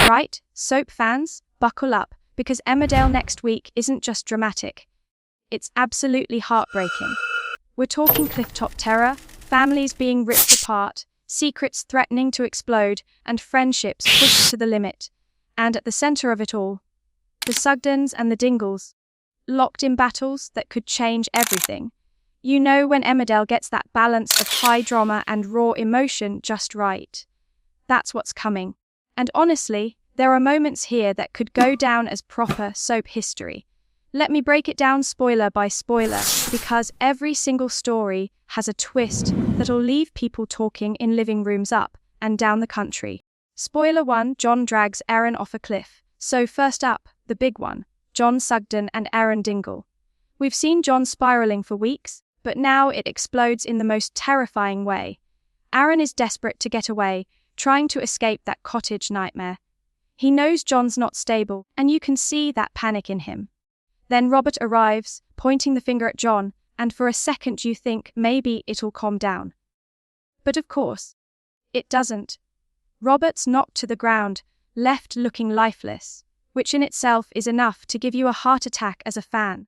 Right, soap fans, buckle up, because Emmerdale next week isn't just dramatic. It's absolutely heartbreaking. We're talking clifftop terror, families being ripped apart, secrets threatening to explode, and friendships pushed to the limit. And at the center of it all, the Sugdens and the Dingles, locked in battles that could change everything. You know when Emmerdale gets that balance of high drama and raw emotion just right. That's what's coming. And honestly, there are moments here that could go down as proper soap history. Let me break it down spoiler by spoiler, because every single story has a twist that'll leave people talking in living rooms up and down the country. Spoiler 1, John drags Aaron off a cliff. So first up, the big one, John Sugden and Aaron Dingle. We've seen John spiraling for weeks, but now it explodes in the most terrifying way. Aaron is desperate to get away, trying to escape that cottage nightmare. He knows John's not stable, and you can see that panic in him. Then Robert arrives, pointing the finger at John, and for a second you think maybe it'll calm down. But of course, it doesn't. Robert's knocked to the ground, left looking lifeless, which in itself is enough to give you a heart attack as a fan.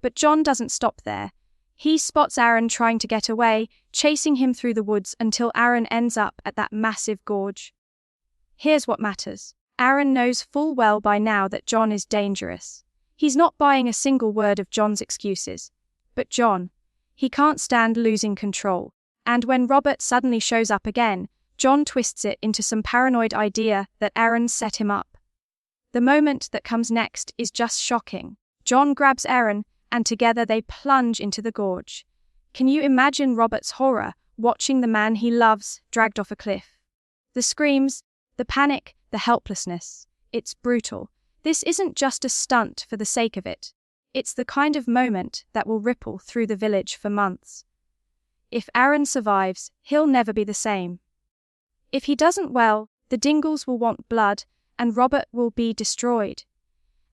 But John doesn't stop there. He spots Aaron trying to get away, chasing him through the woods until Aaron ends up at that massive gorge. Here's what matters. Aaron knows full well by now that John is dangerous. He's not buying a single word of John's excuses. But John, he can't stand losing control. And when Robert suddenly shows up again, John twists it into some paranoid idea that Aaron set him up. The moment that comes next is just shocking. John grabs Aaron, and together they plunge into the gorge. Can you imagine Robert's horror, watching the man he loves dragged off a cliff? The screams, the panic, the helplessness. It's brutal. This isn't just a stunt for the sake of it. It's the kind of moment that will ripple through the village for months. If Aaron survives, he'll never be the same. If he doesn't, well, the Dingles will want blood, and Robert will be destroyed.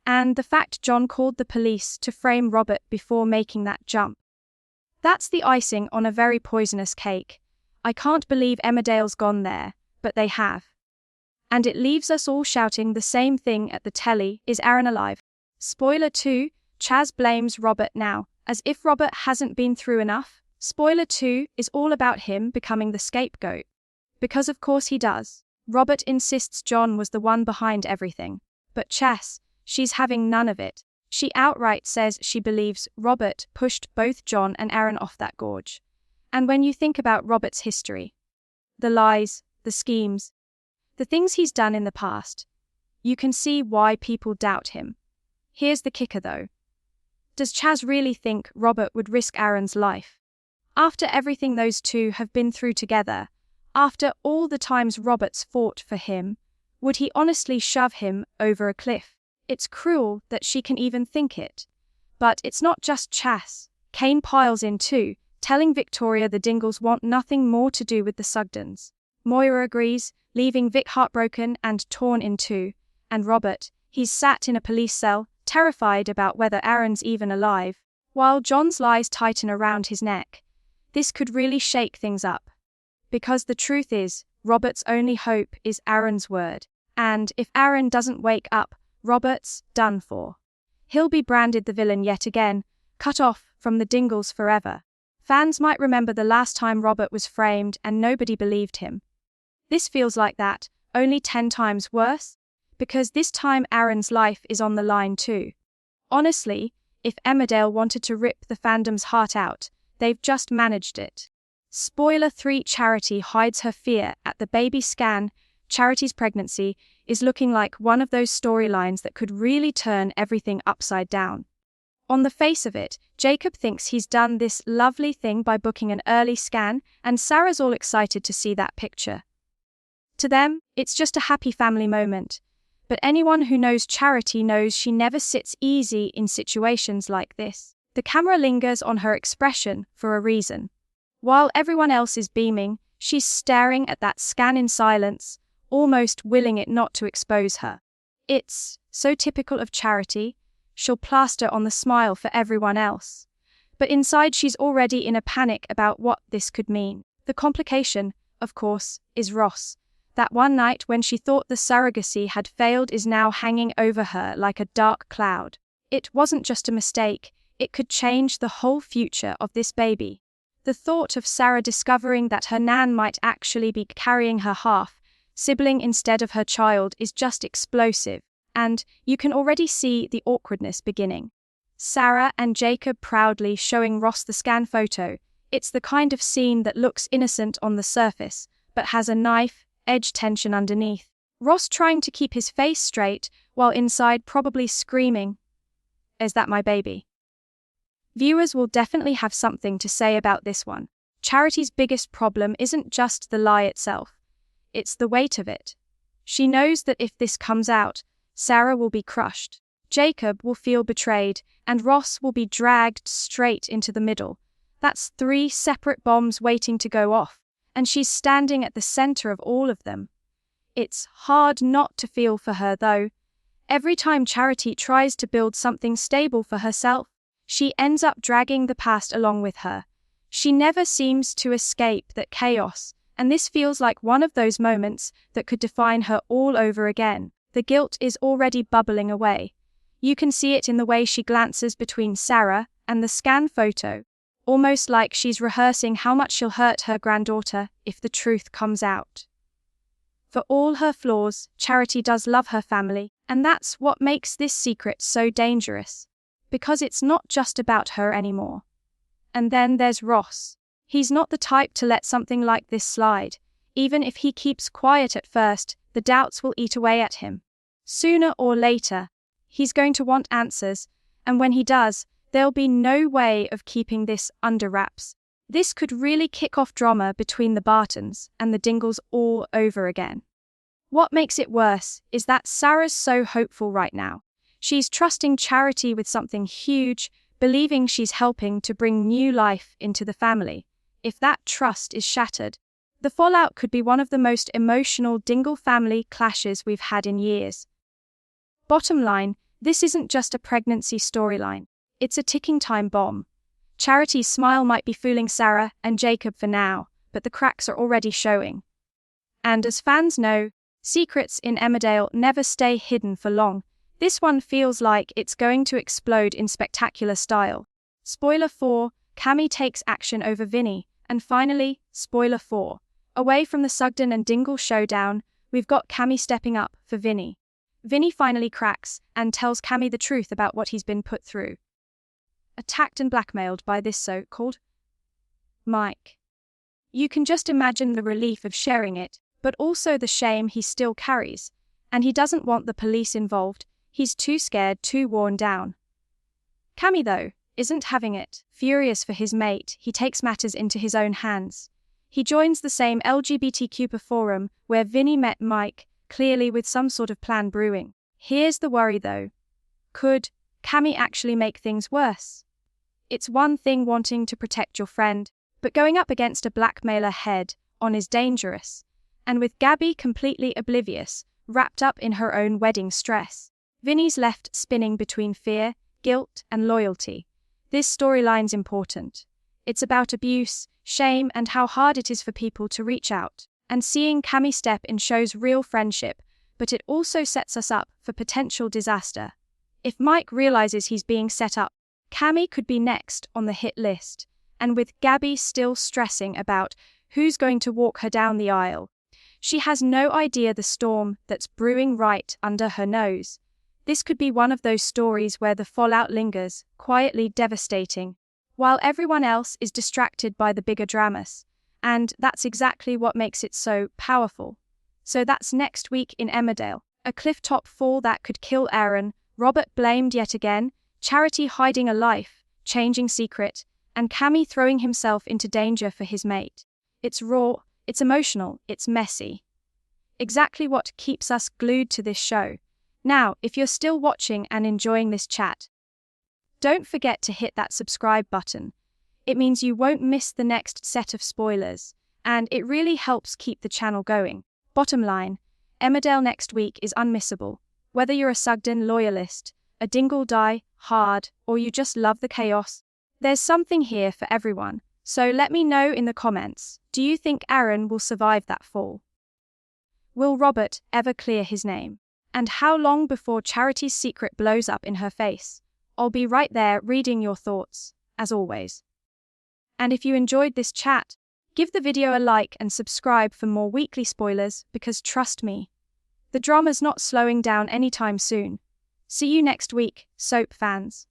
And the fact John called the police to frame Robert before making that jump. That's the icing on a very poisonous cake. I can't believe Emmerdale's gone there, but they have. And it leaves us all shouting the same thing at the telly, is Aaron alive? Spoiler 2, Chaz blames Robert now, as if Robert hasn't been through enough. Spoiler 2 is all about him becoming the scapegoat. Because of course he does. Robert insists John was the one behind everything. But Chaz, she's having none of it. She outright says she believes Robert pushed both John and Aaron off that gorge. And when you think about Robert's history, the lies, the schemes, the things he's done in the past, you can see why people doubt him. Here's the kicker though. Does Chaz really think Robert would risk Aaron's life? After everything those two have been through together, after all the times Robert's fought for him, would he honestly shove him over a cliff? It's cruel that she can even think it. But it's not just Chaz. Kane piles in too, telling Victoria the Dingles want nothing more to do with the Sugdens. Moira agrees, leaving Vic heartbroken and torn in two. And Robert, he's sat in a police cell, terrified about whether Aaron's even alive, while John's lies tighten around his neck. This could really shake things up. Because the truth is, Robert's only hope is Aaron's word. And if Aaron doesn't wake up, Robert's done for. He'll be branded the villain yet again, cut off from the Dingles forever. Fans might remember the last time Robert was framed and nobody believed him. This feels like that, only 10 times worse, because this time Aaron's life is on the line too. Honestly, if Emmerdale wanted to rip the fandom's heart out, they've just managed it. Spoiler 3, Charity hides her fear at the baby scan. Charity's pregnancy is looking like one of those storylines that could really turn everything upside down. On the face of it, Jacob thinks he's done this lovely thing by booking an early scan, and Sarah's all excited to see that picture. To them, it's just a happy family moment. But anyone who knows Charity knows she never sits easy in situations like this. The camera lingers on her expression for a reason. While everyone else is beaming, she's staring at that scan in silence, almost willing it not to expose her. It's so typical of Charity. She'll plaster on the smile for everyone else. But inside she's already in a panic about what this could mean. The complication, of course, is Ross. That one night when she thought the surrogacy had failed is now hanging over her like a dark cloud. It wasn't just a mistake, it could change the whole future of this baby. The thought of Sarah discovering that her nan might actually be carrying her half-sibling instead of her child is just explosive, and you can already see the awkwardness beginning. Sarah and Jacob proudly showing Ross the scan photo. It's the kind of scene that looks innocent on the surface, but has a knife-edge tension underneath. Ross trying to keep his face straight, while inside probably screaming, "Is that my baby?" Viewers will definitely have something to say about this one. Charity's biggest problem isn't just the lie itself, it's the weight of it. She knows that if this comes out, Sarah will be crushed, Jacob will feel betrayed, and Ross will be dragged straight into the middle. That's 3 separate bombs waiting to go off, and she's standing at the center of all of them. It's hard not to feel for her though. Every time Charity tries to build something stable for herself, she ends up dragging the past along with her. She never seems to escape that chaos, and this feels like one of those moments that could define her all over again. The guilt is already bubbling away. You can see it in the way she glances between Sarah and the scan photo, almost like she's rehearsing how much she'll hurt her granddaughter if the truth comes out. For all her flaws, Charity does love her family, and that's what makes this secret so dangerous. Because it's not just about her anymore. And then there's Ross. He's not the type to let something like this slide. Even if he keeps quiet at first, the doubts will eat away at him. Sooner or later, he's going to want answers, and when he does, there'll be no way of keeping this under wraps. This could really kick off drama between the Bartons and the Dingles all over again. What makes it worse is that Sarah's so hopeful right now. She's trusting Charity with something huge, believing she's helping to bring new life into the family. If that trust is shattered, the fallout could be one of the most emotional Dingle family clashes we've had in years. Bottom line, this isn't just a pregnancy storyline, it's a ticking time bomb. Charity's smile might be fooling Sarah and Jacob for now, but the cracks are already showing. And as fans know, secrets in Emmerdale never stay hidden for long. This one feels like it's going to explode in spectacular style. Spoiler 4, Cammy takes action over Vinny, and finally, spoiler 4, away from the Sugden and Dingle showdown, we've got Cammy stepping up for Vinny. Vinny finally cracks and tells Cammy the truth about what he's been put through. Attacked and blackmailed by this so-called Mike. You can just imagine the relief of sharing it, but also the shame he still carries, and he doesn't want the police involved. He's too scared, too worn down. Cammy, though, isn't having it. Furious for his mate, he takes matters into his own hands. He joins the same LGBTQ forum where Vinny met Mike, clearly with some sort of plan brewing. Here's the worry, though. Could Cammy actually make things worse? It's one thing wanting to protect your friend, but going up against a blackmailer head-on is dangerous. And with Gabby completely oblivious, wrapped up in her own wedding stress, Vinny's left spinning between fear, guilt, and loyalty. This storyline's important. It's about abuse, shame, and how hard it is for people to reach out. And seeing Cammy step in shows real friendship, but it also sets us up for potential disaster. If Mike realizes he's being set up, Cammy could be next on the hit list. And with Gabby still stressing about who's going to walk her down the aisle, she has no idea the storm that's brewing right under her nose. This could be one of those stories where the fallout lingers, quietly devastating, while everyone else is distracted by the bigger dramas. And that's exactly what makes it so powerful. So that's next week in Emmerdale. A clifftop fall that could kill Aaron, Robert blamed yet again, Charity hiding a life-changing secret, and Cammy throwing himself into danger for his mate. It's raw, it's emotional, it's messy. Exactly what keeps us glued to this show. Now, if you're still watching and enjoying this chat, don't forget to hit that subscribe button. It means you won't miss the next set of spoilers, and it really helps keep the channel going. Bottom line, Emmerdale next week is unmissable. Whether you're a Sugden loyalist, a Dingle die-hard, or you just love the chaos, there's something here for everyone. So let me know in the comments, do you think Aaron will survive that fall? Will Robert ever clear his name? And how long before Charity's secret blows up in her face? I'll be right there reading your thoughts, as always. And if you enjoyed this chat, give the video a like and subscribe for more weekly spoilers, because trust me, the drama's not slowing down anytime soon. See you next week, soap fans.